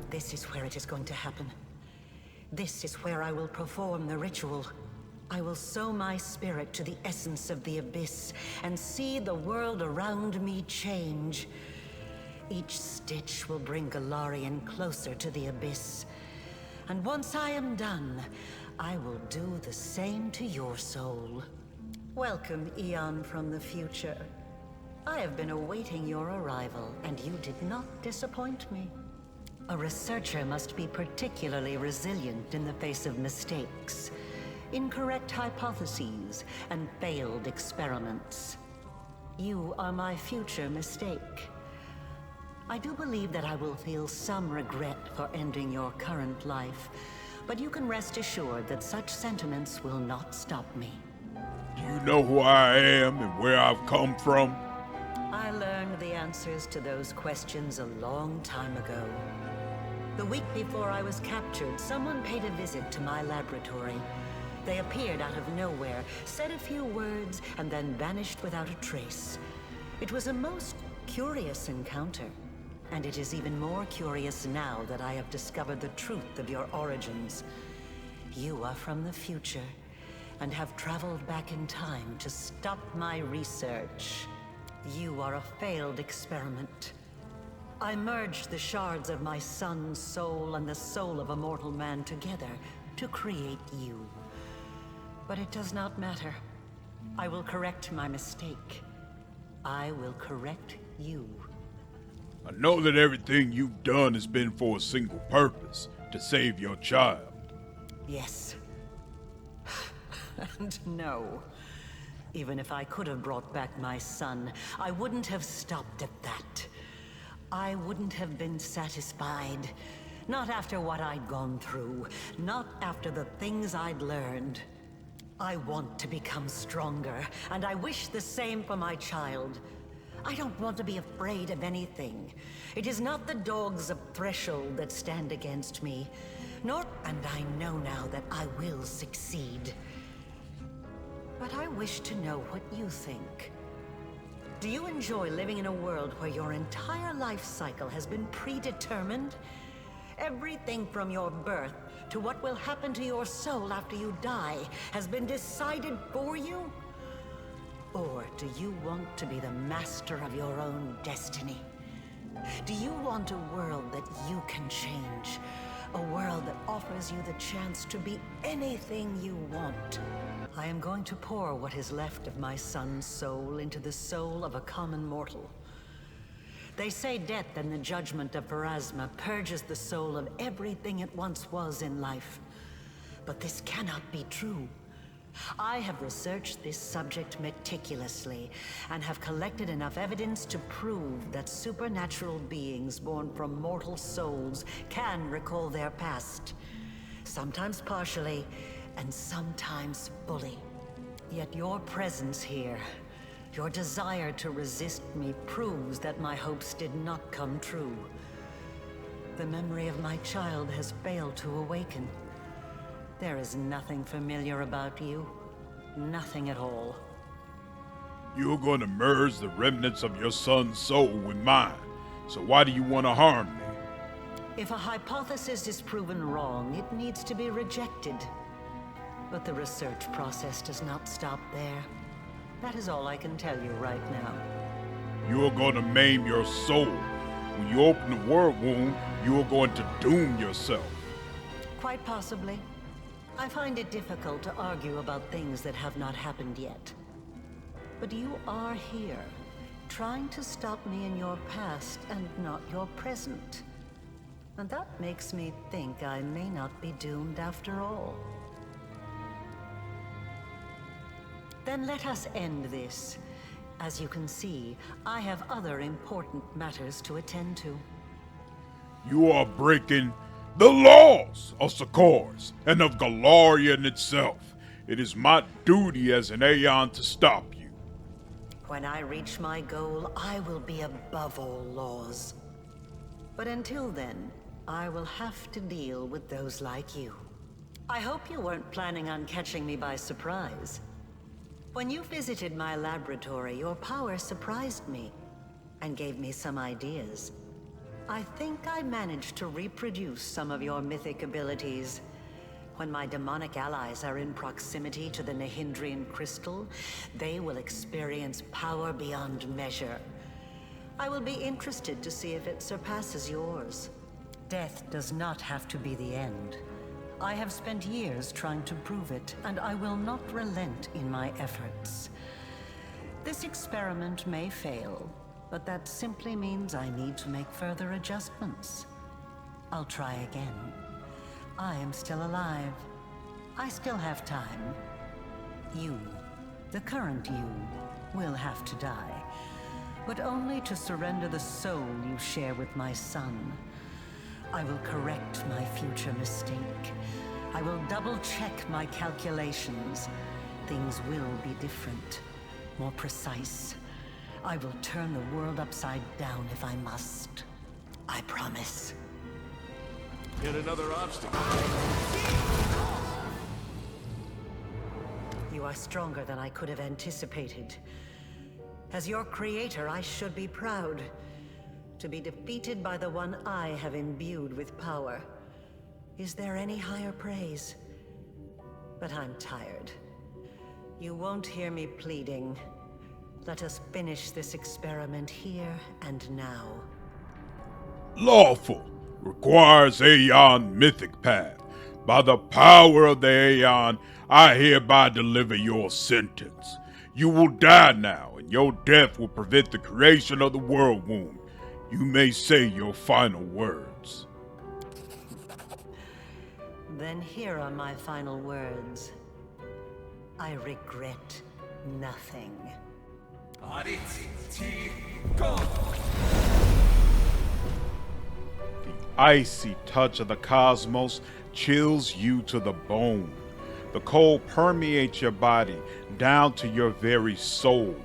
this is where it is going to happen. This is where I will perform the ritual. I will sow my spirit to the essence of the abyss and see the world around me change. Each stitch will bring Galarian closer to the abyss. And once I am done, I will do the same to your soul. Welcome, Aeon from the future. I have been awaiting your arrival, and you did not disappoint me. A researcher must be particularly resilient in the face of mistakes, incorrect hypotheses, and failed experiments. You are my future mistake. I do believe that I will feel some regret for ending your current life, but you can rest assured that such sentiments will not stop me. Do you know who I am and where I've come from? I learned the answers to those questions a long time ago. The week before I was captured, someone paid a visit to my laboratory. They appeared out of nowhere, said a few words, and then vanished without a trace. It was a most curious encounter, and it is even more curious now that I have discovered the truth of your origins. You are from the future, and have traveled back in time to stop my research. You are a failed experiment. I merged the shards of my son's soul and the soul of a mortal man together to create you. But it does not matter. I will correct my mistake. I will correct you. I know that everything you've done has been for a single purpose, to save your child. Yes. And no. Even if I could have brought back my son, I wouldn't have stopped at that. I wouldn't have been satisfied. Not after what I'd gone through. Not after the things I'd learned. I want to become stronger, and I wish the same for my child. I don't want to be afraid of anything. It is not the dogs of Threshold that stand against me. And I know now that I will succeed. But I wish to know what you think. Do you enjoy living in a world where your entire life cycle has been predetermined? Everything from your birth to what will happen to your soul after you die has been decided for you? Or do you want to be the master of your own destiny? Do you want a world that you can change? A world that offers you the chance to be anything you want? I am going to pour what is left of my son's soul into the soul of a common mortal. They say death and the judgment of Pharasma purges the soul of everything it once was in life. But this cannot be true. I have researched this subject meticulously, and have collected enough evidence to prove that supernatural beings born from mortal souls can recall their past. Sometimes partially, and sometimes fully. Yet your presence here, your desire to resist me, proves that my hopes did not come true. The memory of my child has failed to awaken. There is nothing familiar about you. Nothing at all. You're going to merge the remnants of your son's soul with mine, so why do you want to harm me? If a hypothesis is proven wrong, it needs to be rejected. But the research process does not stop there. That is all I can tell you right now. You're going to maim your soul. When you open the world wound, you're going to doom yourself. Quite possibly. I find it difficult to argue about things that have not happened yet. But you are here, trying to stop me in your past and not your present. And that makes me think I may not be doomed after all. Then let us end this. As you can see, I have other important matters to attend to. You are breaking the laws of Sakors and of Galarian itself. It is my duty as an Aeon to stop you. When I reach my goal, I will be above all laws. But until then, I will have to deal with those like you. I hope you weren't planning on catching me by surprise. When you visited my laboratory, your power surprised me and gave me some ideas. I think I managed to reproduce some of your mythic abilities. When my demonic allies are in proximity to the Nahindrian crystal, they will experience power beyond measure. I will be interested to see if it surpasses yours. Death does not have to be the end. I have spent years trying to prove it, and I will not relent in my efforts. This experiment may fail, but that simply means I need to make further adjustments. I'll try again. I am still alive. I still have time. You, the current you, will have to die, but only to surrender the soul you share with my son. I will correct my future mistake. I will double-check my calculations. Things will be different, more precise. I will turn the world upside down if I must. I promise. Yet another obstacle. You are stronger than I could have anticipated. As your creator, I should be proud. To be defeated by the one I have imbued with power. Is there any higher praise? But I'm tired. You won't hear me pleading. Let us finish this experiment here and now. Lawful requires Aeon mythic path. By the power of the Aeon, I hereby deliver your sentence. You will die now, and your death will prevent the creation of the world womb. You may say your final words. Then here are my final words. I regret nothing. The icy touch of the cosmos chills you to the bone. The cold permeates your body down to your very soul.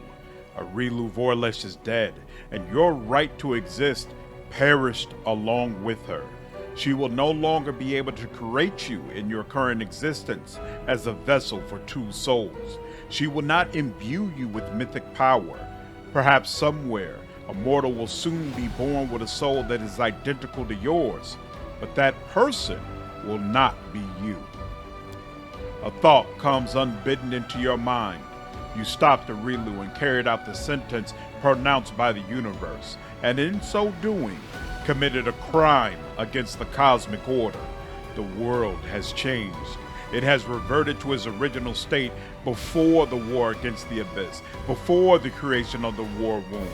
Areelu Vorlesh is dead, and your right to exist perished along with her. She will no longer be able to create you in your current existence as a vessel for two souls. She will not imbue you with mythic power. Perhaps somewhere, a mortal will soon be born with a soul that is identical to yours, but that person will not be you. A thought comes unbidden into your mind. You stopped Areelu and carried out the sentence pronounced by the universe, and in so doing, committed a crime against the cosmic order. The world has changed. It has reverted to its original state before the war against the Abyss, before the creation of the war womb,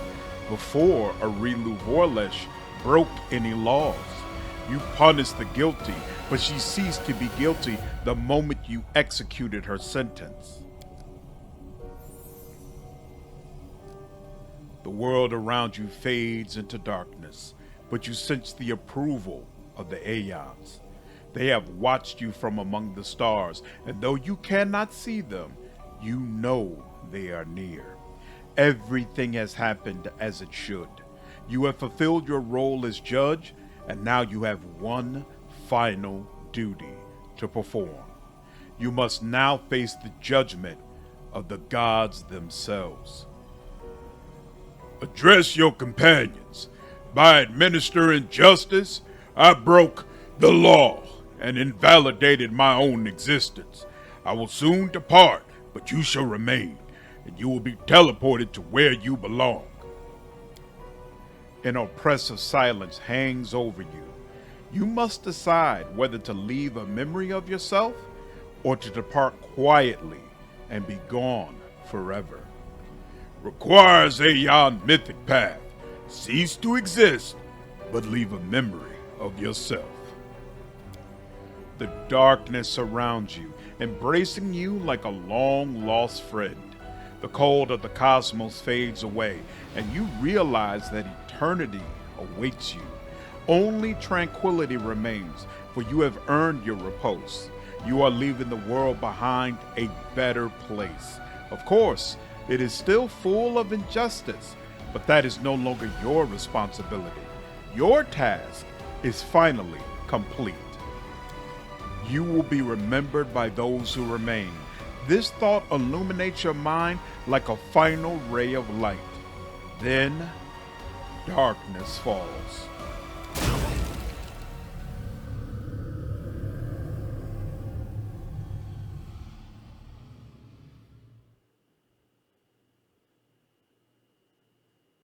before Areelu Vorlesh broke any laws. You punished the guilty, but she ceased to be guilty the moment you executed her sentence. The world around you fades into darkness, but you sense the approval of the Aeons. They have watched you from among the stars, and though you cannot see them, you know they are near. Everything has happened as it should. You have fulfilled your role as judge, and now you have one final duty to perform. You must now face the judgment of the gods themselves. Address your companions. By administering justice, I broke the law and invalidated my own existence. I will soon depart, but you shall remain, and you will be teleported to where you belong. An oppressive silence hangs over you. You must decide whether to leave a memory of yourself or to depart quietly and be gone forever. Requires Aeon mythic path. Cease to exist, but leave a memory of yourself. The darkness surrounds you, embracing you like a long-lost friend. The cold of the cosmos fades away, and you realize that eternity awaits you. Only tranquility remains, for you have earned your repose. You are leaving the world behind a better place. Of course, it is still full of injustice, but that is no longer your responsibility. Your task is finally complete. You will be remembered by those who remain. This thought illuminates your mind like a final ray of light. Then, darkness falls.